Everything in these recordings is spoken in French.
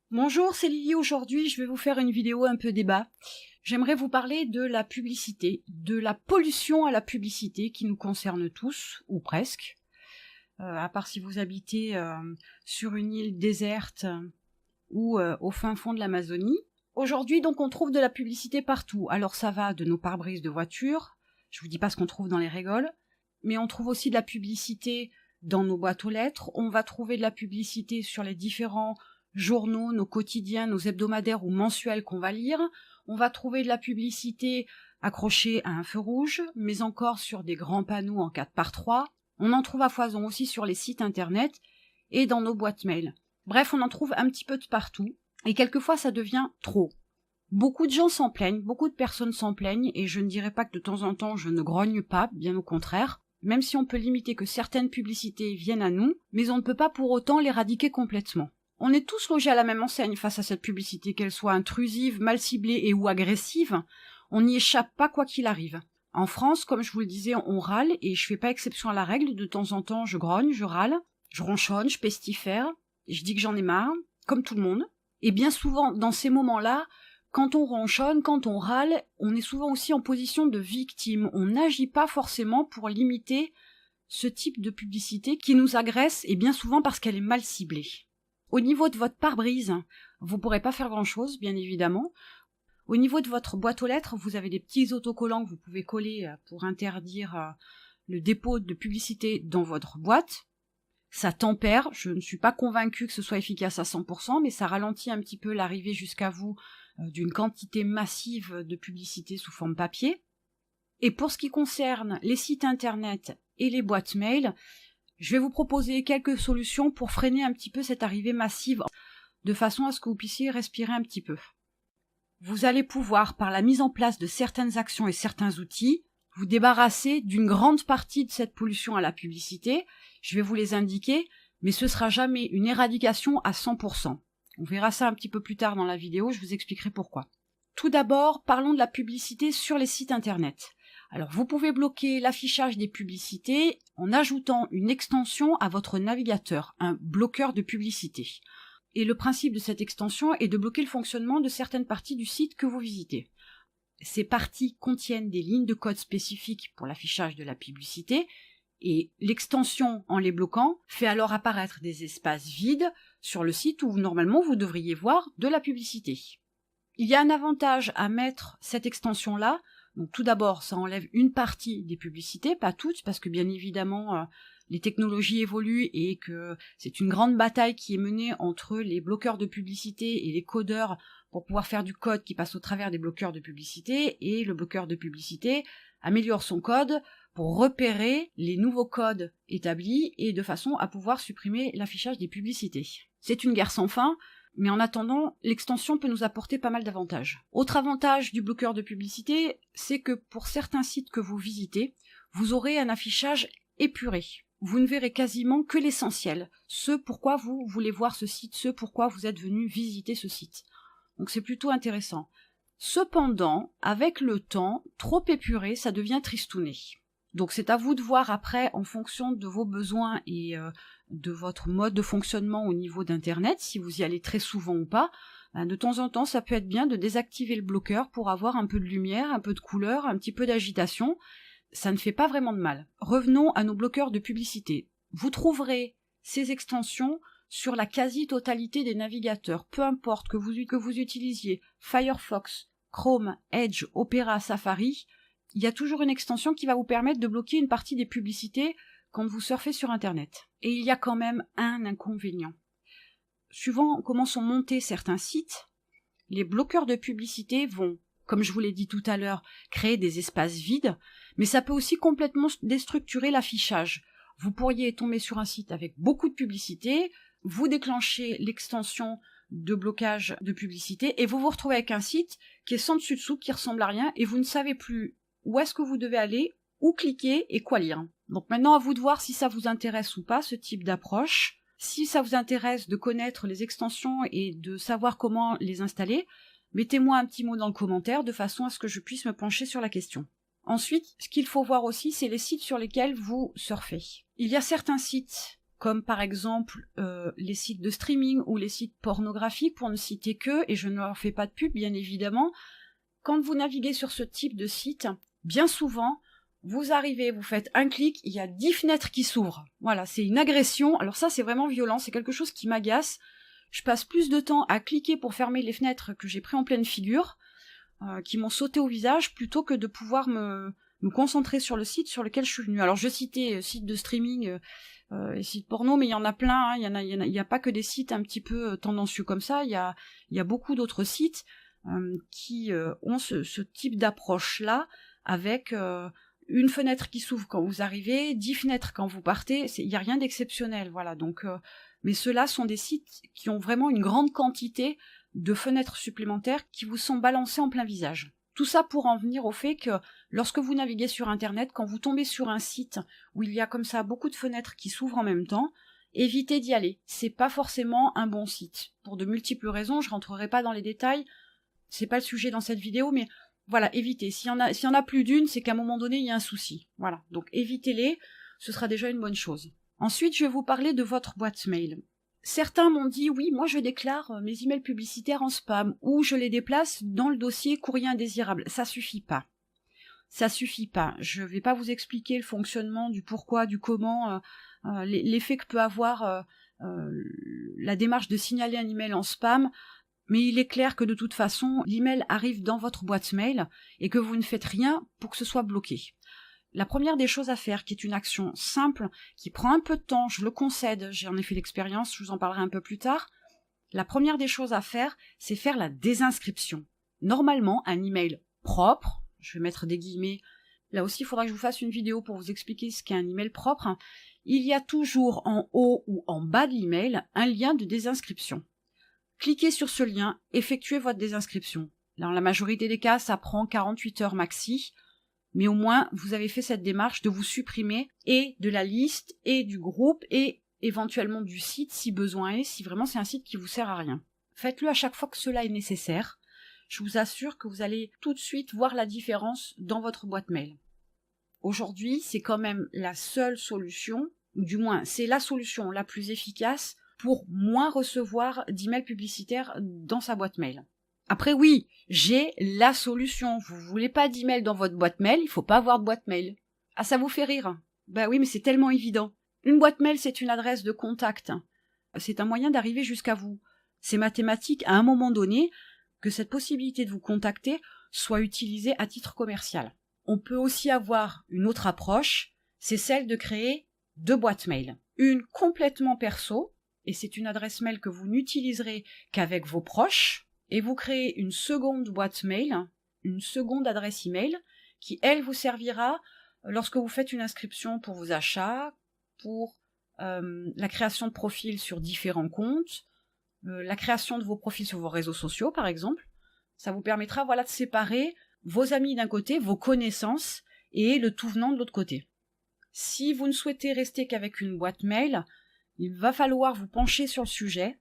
Bonjour, c'est Lily. Aujourd'hui, je vais vous faire une vidéo un peu débat. J'aimerais vous parler de la publicité, de la pollution à la publicité qui nous concerne tous, ou presque. À part si vous habitez sur une île déserte ou au fin fond de l'Amazonie. Aujourd'hui, donc, on trouve de la publicité partout. Alors, ça va de nos pare-brises de voitures. Je vous dis pas ce qu'on trouve dans les régoles. Mais on trouve aussi de la publicité dans nos boîtes aux lettres. On va trouver de la publicité sur les différents journaux, nos quotidiens, nos hebdomadaires ou mensuels qu'on va lire. On va trouver de la publicité accrochée à un feu rouge, mais encore sur des grands panneaux en 4x3. On en trouve à foison aussi sur les sites internet et dans nos boîtes mail. Bref, on en trouve un petit peu de partout, et quelquefois ça devient trop. Beaucoup de gens s'en plaignent, beaucoup de personnes s'en plaignent, et je ne dirais pas que de temps en temps je ne grogne pas, bien au contraire, même si on peut limiter que certaines publicités viennent à nous, mais on ne peut pas pour autant l'éradiquer complètement. On est tous logés à la même enseigne face à cette publicité, qu'elle soit intrusive, mal ciblée et ou agressive, on n'y échappe pas quoi qu'il arrive. En France, comme je vous le disais, on râle, et je fais pas exception à la règle, de temps en temps je grogne, je râle, je ronchonne, je pestifère, je dis que j'en ai marre, comme tout le monde. Et bien souvent, dans ces moments-là, quand on ronchonne, quand on râle, on est souvent aussi en position de victime. On n'agit pas forcément pour limiter ce type de publicité qui nous agresse, et bien souvent parce qu'elle est mal ciblée. Au niveau de votre pare-brise, vous pourrez pas faire grand-chose, bien évidemment. Au niveau de votre boîte aux lettres, vous avez des petits autocollants que vous pouvez coller pour interdire le dépôt de publicité dans votre boîte. Ça tempère, je ne suis pas convaincue que ce soit efficace à 100%, mais ça ralentit un petit peu l'arrivée jusqu'à vous d'une quantité massive de publicité sous forme papier. Et pour ce qui concerne les sites internet et les boîtes mail, je vais vous proposer quelques solutions pour freiner un petit peu cette arrivée massive, de façon à ce que vous puissiez respirer un petit peu. Vous allez pouvoir, par la mise en place de certaines actions et certains outils, vous débarrasser d'une grande partie de cette pollution à la publicité. Je vais vous les indiquer, mais ce sera jamais une éradication à 100%. On verra ça un petit peu plus tard dans la vidéo, je vous expliquerai pourquoi. Tout d'abord, parlons de la publicité sur les sites internet. Alors, vous pouvez bloquer l'affichage des publicités en ajoutant une extension à votre navigateur, un bloqueur de publicité. Et le principe de cette extension est de bloquer le fonctionnement de certaines parties du site que vous visitez. Ces parties contiennent des lignes de code spécifiques pour l'affichage de la publicité, et l'extension, en les bloquant, fait alors apparaître des espaces vides sur le site où normalement vous devriez voir de la publicité. Il y a un avantage à mettre cette extension-là. Donc tout d'abord, ça enlève une partie des publicités, pas toutes, parce que bien évidemment, les technologies évoluent et que c'est une grande bataille qui est menée entre les bloqueurs de publicité et les codeurs pour pouvoir faire du code qui passe au travers des bloqueurs de publicité, et le bloqueur de publicité améliore son code pour repérer les nouveaux codes établis et de façon à pouvoir supprimer l'affichage des publicités. C'est une guerre sans fin, mais en attendant, l'extension peut nous apporter pas mal d'avantages. Autre avantage du bloqueur de publicité, c'est que pour certains sites que vous visitez, vous aurez un affichage épuré. Vous ne verrez quasiment que l'essentiel, ce pourquoi vous voulez voir ce site, ce pourquoi vous êtes venu visiter ce site. Donc c'est plutôt intéressant. Cependant, avec le temps, trop épuré, ça devient tristouné. Donc c'est à vous de voir après, en fonction de vos besoins et de votre mode de fonctionnement au niveau d'Internet, si vous y allez très souvent ou pas, de temps en temps, ça peut être bien de désactiver le bloqueur pour avoir un peu de lumière, un peu de couleur, un petit peu d'agitation. Ça ne fait pas vraiment de mal. Revenons à nos bloqueurs de publicité. Vous trouverez ces extensions sur la quasi-totalité des navigateurs, peu importe que vous utilisiez Firefox, Chrome, Edge, Opera, Safari, il y a toujours une extension qui va vous permettre de bloquer une partie des publicités quand vous surfez sur Internet. Et il y a quand même un inconvénient. Suivant comment sont montés certains sites, les bloqueurs de publicité vont, comme je vous l'ai dit tout à l'heure, créer des espaces vides, mais ça peut aussi complètement déstructurer l'affichage. Vous pourriez tomber sur un site avec beaucoup de publicité, vous déclenchez l'extension de blocage de publicité et vous vous retrouvez avec un site qui est sans dessus-dessous, qui ressemble à rien, et vous ne savez plus où est-ce que vous devez aller, où cliquer et quoi lire. Donc maintenant, à vous de voir si ça vous intéresse ou pas, ce type d'approche. Si ça vous intéresse de connaître les extensions et de savoir comment les installer, mettez-moi un petit mot dans le commentaire de façon à ce que je puisse me pencher sur la question. Ensuite, ce qu'il faut voir aussi, c'est les sites sur lesquels vous surfez. Il y a certains sites comme par exemple les sites de streaming ou les sites pornographiques, pour ne citer que, et je ne leur fais pas de pub bien évidemment. Quand vous naviguez sur ce type de site, bien souvent, vous arrivez, vous faites un clic, il y a 10 fenêtres qui s'ouvrent. Voilà, c'est une agression. Alors ça, c'est vraiment violent, c'est quelque chose qui m'agace. Je passe plus de temps à cliquer pour fermer les fenêtres que j'ai pris en pleine figure, qui m'ont sauté au visage, plutôt que de pouvoir me concentrer sur le site sur lequel je suis venue. Alors je citais sites de streaming et sites porno, mais il y en a plein, hein. Il y a pas que des sites un petit peu tendancieux comme ça, il y a beaucoup d'autres sites qui ont ce type d'approche-là, avec une fenêtre qui s'ouvre quand vous arrivez, 10 fenêtres quand vous partez, il n'y a rien d'exceptionnel, voilà. Donc, mais ceux-là sont des sites qui ont vraiment une grande quantité de fenêtres supplémentaires qui vous sont balancées en plein visage. Tout ça pour en venir au fait que lorsque vous naviguez sur Internet, quand vous tombez sur un site où il y a comme ça beaucoup de fenêtres qui s'ouvrent en même temps, évitez d'y aller. C'est pas forcément un bon site. Pour de multiples raisons, je rentrerai pas dans les détails, c'est pas le sujet dans cette vidéo, mais voilà, évitez. S'il y en a plus d'une, c'est qu'à un moment donné, il y a un souci. Voilà, donc évitez-les, ce sera déjà une bonne chose. Ensuite, je vais vous parler de votre boîte mail. Certains m'ont dit, oui, moi je déclare mes emails publicitaires en spam, ou je les déplace dans le dossier courrier indésirable. Ça suffit pas. Ça suffit pas. Je vais pas vous expliquer le fonctionnement, du pourquoi, du comment, l'effet que peut avoir la démarche de signaler un email en spam. Mais il est clair que de toute façon, l'email arrive dans votre boîte mail et que vous ne faites rien pour que ce soit bloqué. La première des choses à faire, qui est une action simple, qui prend un peu de temps, je le concède, j'en ai fait l'expérience, je vous en parlerai un peu plus tard. La première des choses à faire, c'est faire la désinscription. Normalement, un email propre, je vais mettre des guillemets, là aussi il faudra que je vous fasse une vidéo pour vous expliquer ce qu'est un email propre, il y a toujours en haut ou en bas de l'email un lien de désinscription. Cliquez sur ce lien, effectuez votre désinscription. Dans la majorité des cas, ça prend 48 heures maxi, mais au moins vous avez fait cette démarche de vous supprimer et de la liste et du groupe et éventuellement du site si besoin est, si vraiment c'est un site qui vous sert à rien. Faites-le à chaque fois que cela est nécessaire. Je vous assure que vous allez tout de suite voir la différence dans votre boîte mail. Aujourd'hui, c'est quand même la seule solution, ou du moins c'est la solution la plus efficace pour moins recevoir d'emails publicitaires dans sa boîte mail. Après oui, j'ai la solution. Vous voulez pas d'email dans votre boîte mail, il faut pas avoir de boîte mail. Ah, ça vous fait rire? Bah oui, mais c'est tellement évident. Une boîte mail, c'est une adresse de contact. C'est un moyen d'arriver jusqu'à vous. C'est mathématique à un moment donné que cette possibilité de vous contacter soit utilisée à titre commercial. On peut aussi avoir une autre approche, c'est celle de créer 2 boîtes mail. Une complètement perso, et c'est une adresse mail que vous n'utiliserez qu'avec vos proches, et vous créez une seconde boîte mail, une seconde adresse email, qui elle vous servira lorsque vous faites une inscription pour vos achats, pour la création de profils sur différents comptes, la création de vos profils sur vos réseaux sociaux par exemple. Ça vous permettra de séparer vos amis d'un côté, vos connaissances, et le tout venant de l'autre côté. Si vous ne souhaitez rester qu'avec une boîte mail, il va falloir vous pencher sur le sujet,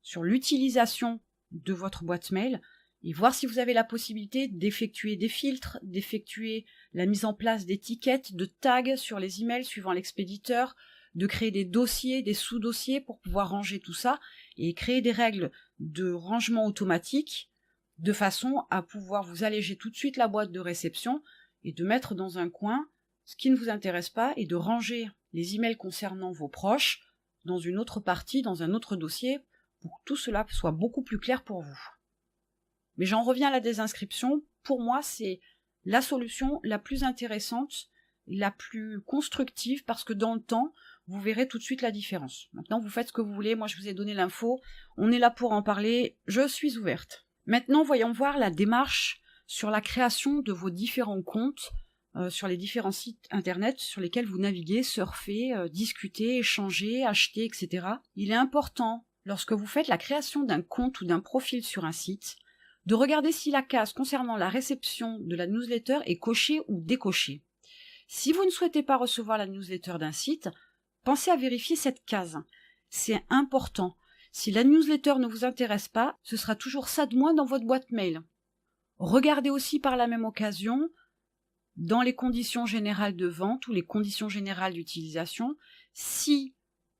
sur l'utilisation de votre boîte mail, et voir si vous avez la possibilité d'effectuer des filtres, d'effectuer la mise en place d'étiquettes, de tags sur les emails suivant l'expéditeur, de créer des dossiers, des sous-dossiers pour pouvoir ranger tout ça, et créer des règles de rangement automatique, de façon à pouvoir vous alléger tout de suite la boîte de réception, et de mettre dans un coin ce qui ne vous intéresse pas, et de ranger les emails concernant vos proches dans une autre partie, dans un autre dossier, pour que tout cela soit beaucoup plus clair pour vous. Mais j'en reviens à la désinscription. Pour moi, c'est la solution la plus intéressante, la plus constructive, parce que dans le temps, vous verrez tout de suite la différence. Maintenant, vous faites ce que vous voulez. Moi, je vous ai donné l'info. On est là pour en parler. Je suis ouverte. Maintenant, voyons voir la démarche sur la création de vos différents comptes sur les différents sites internet sur lesquels vous naviguez, surfez, discutez, échangez, achetez, etc. Il est important, lorsque vous faites la création d'un compte ou d'un profil sur un site, de regarder si la case concernant la réception de la newsletter est cochée ou décochée. Si vous ne souhaitez pas recevoir la newsletter d'un site, pensez à vérifier cette case. C'est important. Si la newsletter ne vous intéresse pas, ce sera toujours ça de moins dans votre boîte mail. Regardez aussi par la même occasion, dans les conditions générales de vente ou les conditions générales d'utilisation, si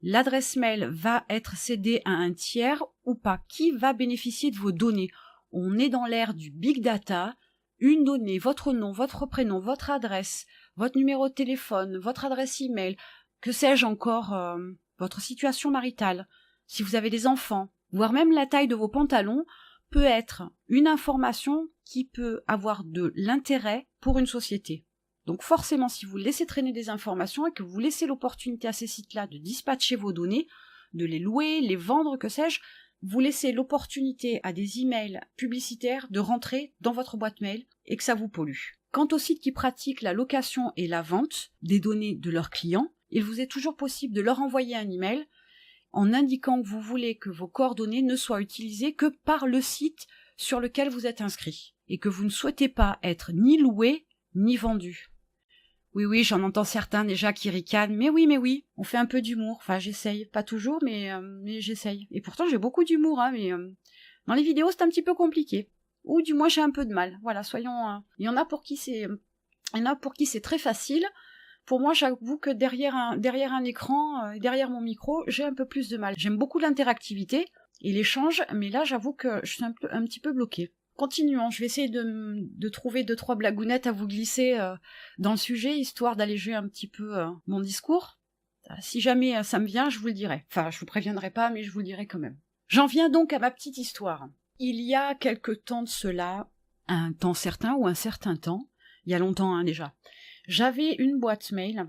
l'adresse mail va être cédée à un tiers ou pas? Qui va bénéficier de vos données? On est dans l'ère du big data. Une donnée, votre nom, votre prénom, votre adresse, votre numéro de téléphone, votre adresse email, que sais-je encore, votre situation maritale, si vous avez des enfants, voire même la taille de vos pantalons, peut être une information qui peut avoir de l'intérêt pour une société. Donc forcément, si vous laissez traîner des informations et que vous laissez l'opportunité à ces sites-là de dispatcher vos données, de les louer, les vendre, que sais-je, vous laissez l'opportunité à des emails publicitaires de rentrer dans votre boîte mail et que ça vous pollue. Quant aux sites qui pratiquent la location et la vente des données de leurs clients, il vous est toujours possible de leur envoyer un email en indiquant que vous voulez que vos coordonnées ne soient utilisées que par le site sur lequel vous êtes inscrit et que vous ne souhaitez pas être ni loué ni vendu. Oui, j'en entends certains déjà qui ricanent. Mais oui, on fait un peu d'humour. Enfin, j'essaye. Pas toujours, mais j'essaye. Et pourtant, j'ai beaucoup d'humour, mais dans les vidéos, c'est un petit peu compliqué. Ou du moins, j'ai un peu de mal. Voilà, soyons... Il y en a pour qui c'est très facile. Pour moi, j'avoue que derrière un écran, derrière mon micro, j'ai un peu plus de mal. J'aime beaucoup l'interactivité et l'échange, mais là, j'avoue que je suis un petit peu bloquée. Continuons, je vais essayer de trouver 2-3 blagounettes à vous glisser dans le sujet, histoire d'alléger un petit peu mon discours. Si jamais ça me vient, je vous le dirai. Enfin, je vous préviendrai pas, mais je vous le dirai quand même. J'en viens donc à ma petite histoire. Il y a quelque temps de cela, un temps certain ou un certain temps, il y a longtemps déjà, j'avais une boîte mail,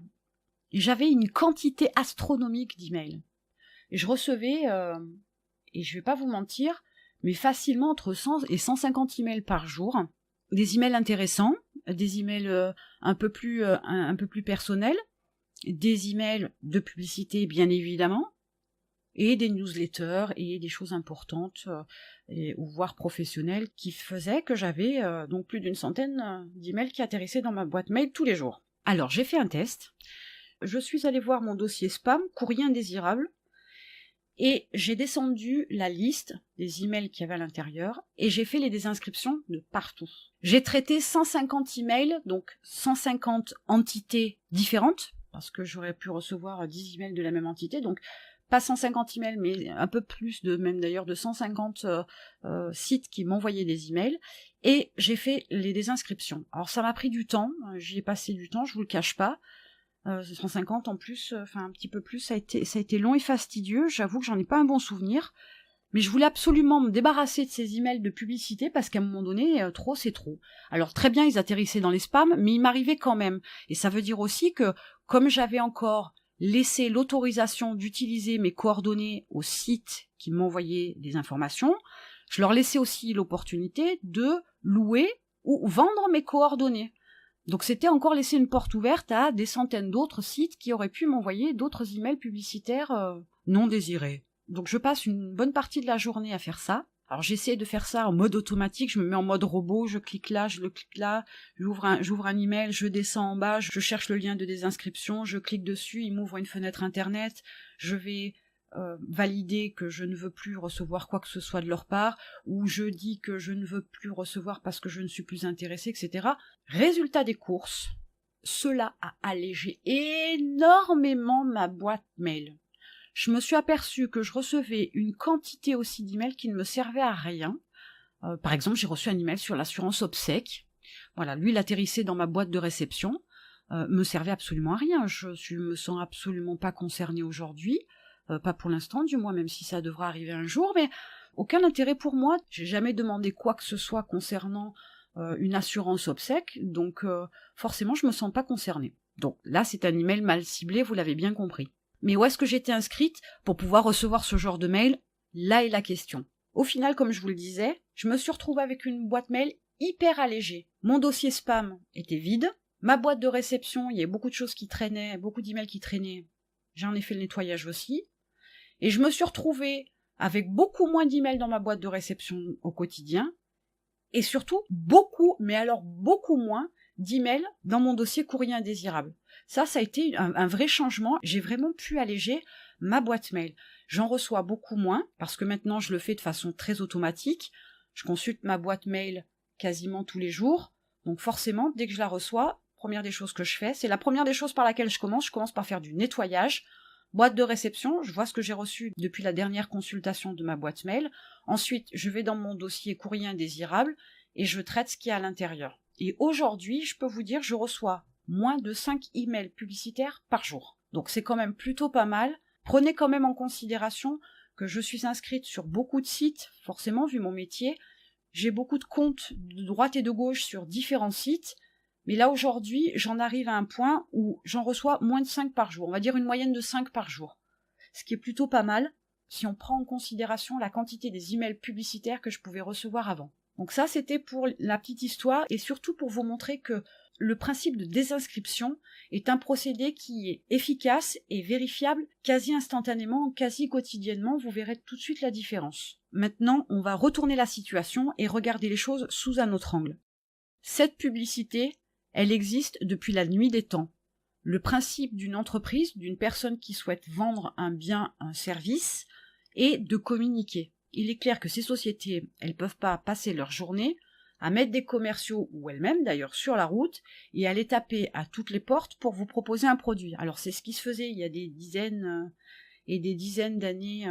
et j'avais une quantité astronomique d'emails. Et je recevais, et je vais pas vous mentir, mais facilement entre 100 et 150 emails par jour, des emails intéressants, des emails un peu plus personnels, des emails de publicité bien évidemment, et des newsletters et des choses importantes, ou voire professionnelles, qui faisaient que j'avais donc plus d'une centaine d'emails qui atterrissaient dans ma boîte mail tous les jours. Alors j'ai fait un test, je suis allée voir mon dossier spam, courrier indésirable, et j'ai descendu la liste des emails qu'il y avait à l'intérieur et j'ai fait les désinscriptions de partout. J'ai traité 150 emails, donc 150 entités différentes, parce que j'aurais pu recevoir 10 emails de la même entité, donc pas 150 emails, mais un peu plus même d'ailleurs de 150 sites qui m'envoyaient des emails, et j'ai fait les désinscriptions. Alors ça m'a pris du temps, j'y ai passé du temps, je vous le cache pas. 150 en plus, enfin un petit peu plus, ça a été long et fastidieux, j'avoue que j'en ai pas un bon souvenir, mais je voulais absolument me débarrasser de ces emails de publicité parce qu'à un moment donné, trop c'est trop. Alors très bien, ils atterrissaient dans les spams, mais ils m'arrivaient quand même, et ça veut dire aussi que comme j'avais encore laissé l'autorisation d'utiliser mes coordonnées au site qui m'envoyait des informations, je leur laissais aussi l'opportunité de louer ou vendre mes coordonnées. Donc c'était encore laisser une porte ouverte à des centaines d'autres sites qui auraient pu m'envoyer d'autres emails publicitaires non désirés. Donc je passe une bonne partie de la journée à faire ça. Alors j'essaie de faire ça en mode automatique, je me mets en mode robot, je clique là, je le clique là, j'ouvre un email, je descends en bas, je cherche le lien de désinscription, je clique dessus, il m'ouvre une fenêtre internet, je vais valider que je ne veux plus recevoir quoi que ce soit de leur part, ou je dis que je ne veux plus recevoir parce que je ne suis plus intéressée, etc. Résultat des courses, cela a allégé énormément ma boîte mail. Je me suis aperçue que je recevais une quantité aussi d'emails qui ne me servaient à rien. Par exemple, j'ai reçu un email sur l'assurance obsèques. Voilà, lui, il atterrissait dans ma boîte de réception, me servait absolument à rien. Je me sens absolument pas concernée aujourd'hui. Pas pour l'instant, du moins, même si ça devra arriver un jour, mais aucun intérêt pour moi. J'ai jamais demandé quoi que ce soit concernant une assurance obsèques, donc forcément, je me sens pas concernée. Donc là, c'est un email mal ciblé, vous l'avez bien compris. Mais où est-ce que j'étais inscrite pour pouvoir recevoir ce genre de mail? Là est la question. Au final, comme je vous le disais, je me suis retrouvée avec une boîte mail hyper allégée. Mon dossier spam était vide, ma boîte de réception, il y avait beaucoup de choses qui traînaient, beaucoup d'emails qui traînaient, j'en ai fait le nettoyage aussi. Et je me suis retrouvée avec beaucoup moins d'emails dans ma boîte de réception au quotidien, et surtout beaucoup, mais alors beaucoup moins d'emails dans mon dossier courrier indésirable. Ça a été un vrai changement. J'ai vraiment pu alléger ma boîte mail. J'en reçois beaucoup moins, parce que maintenant je le fais de façon très automatique. Je consulte ma boîte mail quasiment tous les jours, donc forcément, dès que je la reçois, première des choses que je fais, c'est la première des choses par laquelle je commence par faire du nettoyage, Boîte de réception, je vois ce que j'ai reçu depuis la dernière consultation de ma boîte mail. Ensuite, je vais dans mon dossier courrier indésirable et je traite ce qu'il y a à l'intérieur. Et aujourd'hui, je peux vous dire, je reçois moins de 5 emails publicitaires par jour. Donc c'est quand même plutôt pas mal. Prenez quand même en considération que je suis inscrite sur beaucoup de sites, forcément vu mon métier. J'ai beaucoup de comptes de droite et de gauche sur différents sites. Mais là, aujourd'hui, j'en arrive à un point où j'en reçois moins de 5 par jour. On va dire une moyenne de 5 par jour. Ce qui est plutôt pas mal si on prend en considération la quantité des emails publicitaires que je pouvais recevoir avant. Donc ça, c'était pour la petite histoire et surtout pour vous montrer que le principe de désinscription est un procédé qui est efficace et vérifiable quasi instantanément, quasi quotidiennement. Vous verrez tout de suite la différence. Maintenant, on va retourner la situation et regarder les choses sous un autre angle. Cette publicité, elle existe depuis la nuit des temps. Le principe d'une entreprise, d'une personne qui souhaite vendre un bien, un service, est de communiquer. Il est clair que ces sociétés, elles ne peuvent pas passer leur journée à mettre des commerciaux, ou elles-mêmes d'ailleurs, sur la route, et à les taper à toutes les portes pour vous proposer un produit. Alors c'est ce qui se faisait il y a des dizaines et des dizaines d'années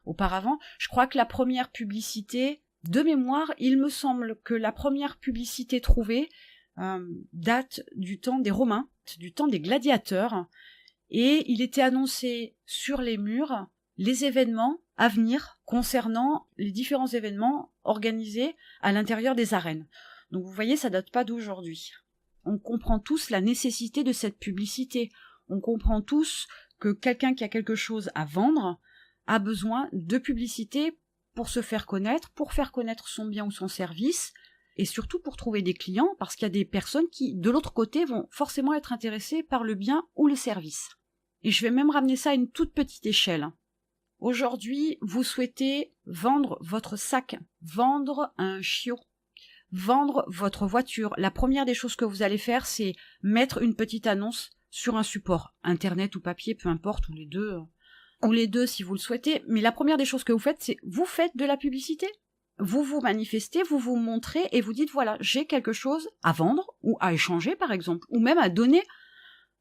auparavant. Je crois que la première publicité, de mémoire, il me semble que la première publicité trouvée date du temps des Romains, du temps des gladiateurs, et il était annoncé sur les murs les événements à venir concernant les différents événements organisés à l'intérieur des arènes. Donc vous voyez, ça date pas d'aujourd'hui. On comprend tous la nécessité de cette publicité. On comprend tous que quelqu'un qui a quelque chose à vendre a besoin de publicité pour se faire connaître, pour faire connaître son bien ou son service, et surtout pour trouver des clients, parce qu'il y a des personnes qui, de l'autre côté, vont forcément être intéressées par le bien ou le service. Et je vais même ramener ça à une toute petite échelle. Aujourd'hui, vous souhaitez vendre votre sac, vendre un chiot, vendre votre voiture. La première des choses que vous allez faire, c'est mettre une petite annonce sur un support, internet ou papier, peu importe, ou les deux si vous le souhaitez. Mais la première des choses que vous faites, c'est vous faites de la publicité. Vous vous manifestez, vous vous montrez et vous dites voilà, j'ai quelque chose à vendre ou à échanger par exemple, ou même à donner.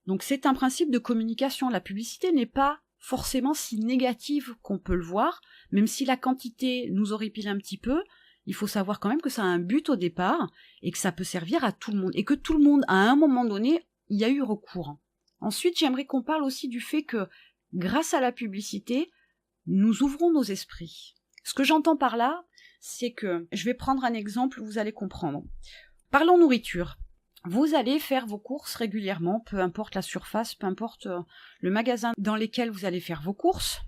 Donc c'est un principe de communication. La publicité n'est pas forcément si négative qu'on peut le voir, même si la quantité nous horripile un petit peu, il faut savoir quand même que ça a un but au départ et que ça peut servir à tout le monde et que tout le monde, à un moment donné, y a eu recours. Ensuite, j'aimerais qu'on parle aussi du fait que, grâce à la publicité, nous ouvrons nos esprits. Ce que j'entends par là, c'est que, je vais prendre un exemple, vous allez comprendre. Parlons nourriture. Vous allez faire vos courses régulièrement, peu importe la surface, peu importe le magasin dans lequel vous allez faire vos courses.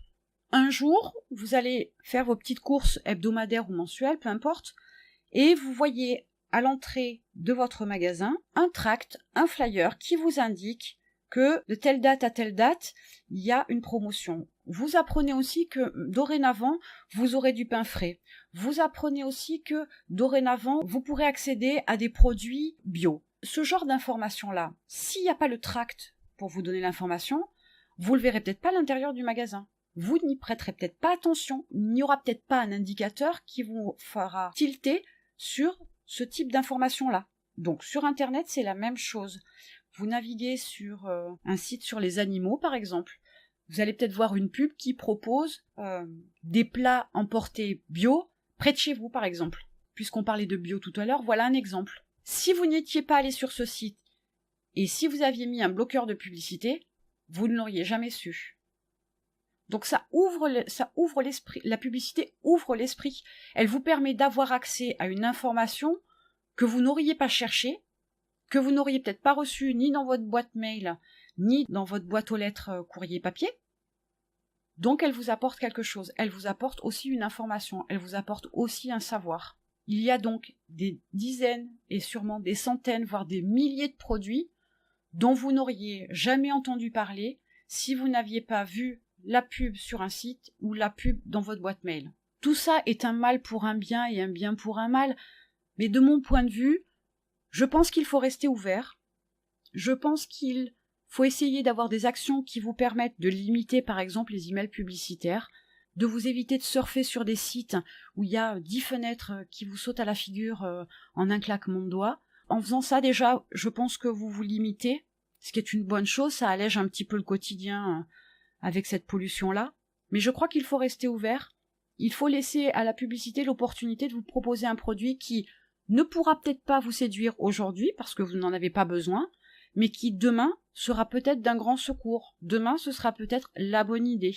Un jour, vous allez faire vos petites courses hebdomadaires ou mensuelles, peu importe, et vous voyez à l'entrée de votre magasin un tract, un flyer qui vous indique que de telle date à telle date, il y a une promotion. Vous apprenez aussi que dorénavant, vous aurez du pain frais. Vous apprenez aussi que dorénavant, vous pourrez accéder à des produits bio. Ce genre d'information-là, s'il n'y a pas le tract pour vous donner l'information, vous le verrez peut-être pas à l'intérieur du magasin. Vous n'y prêterez peut-être pas attention. Il n'y aura peut-être pas un indicateur qui vous fera tilter sur ce type d'information-là. Donc sur Internet, c'est la même chose. Vous naviguez sur un site sur les animaux, par exemple. Vous allez peut-être voir une pub qui propose des plats emportés bio près de chez vous, par exemple. Puisqu'on parlait de bio tout à l'heure, voilà un exemple. Si vous n'étiez pas allé sur ce site et si vous aviez mis un bloqueur de publicité, vous ne l'auriez jamais su. Donc ça ouvre l'esprit. La publicité ouvre l'esprit. Elle vous permet d'avoir accès à une information que vous n'auriez pas cherchée, que vous n'auriez peut-être pas reçue ni dans votre boîte mail, ni dans votre boîte aux lettres courrier papier. Donc elle vous apporte quelque chose. Elle vous apporte aussi une information. Elle vous apporte aussi un savoir. Il y a donc des dizaines et sûrement des centaines, voire des milliers de produits dont vous n'auriez jamais entendu parler si vous n'aviez pas vu la pub sur un site ou la pub dans votre boîte mail. Tout ça est un mal pour un bien et un bien pour un mal, mais de mon point de vue, je pense qu'il faut rester ouvert. Je pense qu'il faut essayer d'avoir des actions qui vous permettent de limiter par exemple les emails publicitaires, de vous éviter de surfer sur des sites où il y a 10 fenêtres qui vous sautent à la figure en un claquement de doigts. En faisant ça, déjà, je pense que vous vous limitez, ce qui est une bonne chose, ça allège un petit peu le quotidien avec cette pollution-là. Mais je crois qu'il faut rester ouvert. Il faut laisser à la publicité l'opportunité de vous proposer un produit qui ne pourra peut-être pas vous séduire aujourd'hui parce que vous n'en avez pas besoin, mais qui demain sera peut-être d'un grand secours. Demain, ce sera peut-être la bonne idée.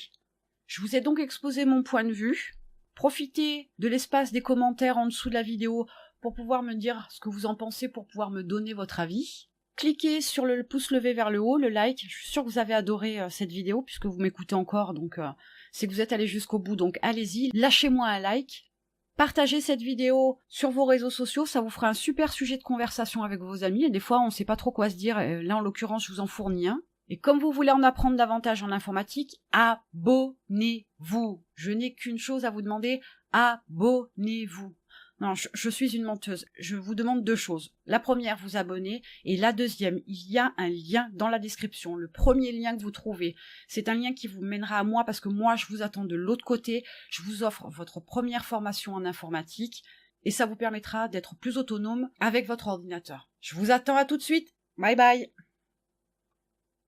Je vous ai donc exposé mon point de vue. Profitez de l'espace des commentaires en dessous de la vidéo pour pouvoir me dire ce que vous en pensez, pour pouvoir me donner votre avis. Cliquez sur le pouce levé vers le haut, le like. Je suis sûre que vous avez adoré cette vidéo puisque vous m'écoutez encore, donc c'est que vous êtes allé jusqu'au bout, donc allez-y. Lâchez-moi un like. Partagez cette vidéo sur vos réseaux sociaux, ça vous fera un super sujet de conversation avec vos amis. Et des fois, on ne sait pas trop quoi se dire. Là, en l'occurrence, je vous en fournis un. Et comme vous voulez en apprendre davantage en informatique, abonnez-vous. Je n'ai qu'une chose à vous demander, abonnez-vous. Non, je suis une menteuse. Je vous demande 2 choses. La première, vous abonner. Et la deuxième, il y a un lien dans la description. Le premier lien que vous trouvez, c'est un lien qui vous mènera à moi parce que moi, je vous attends de l'autre côté. Je vous offre votre première formation en informatique. Et ça vous permettra d'être plus autonome avec votre ordinateur. Je vous attends à tout de suite. Bye bye.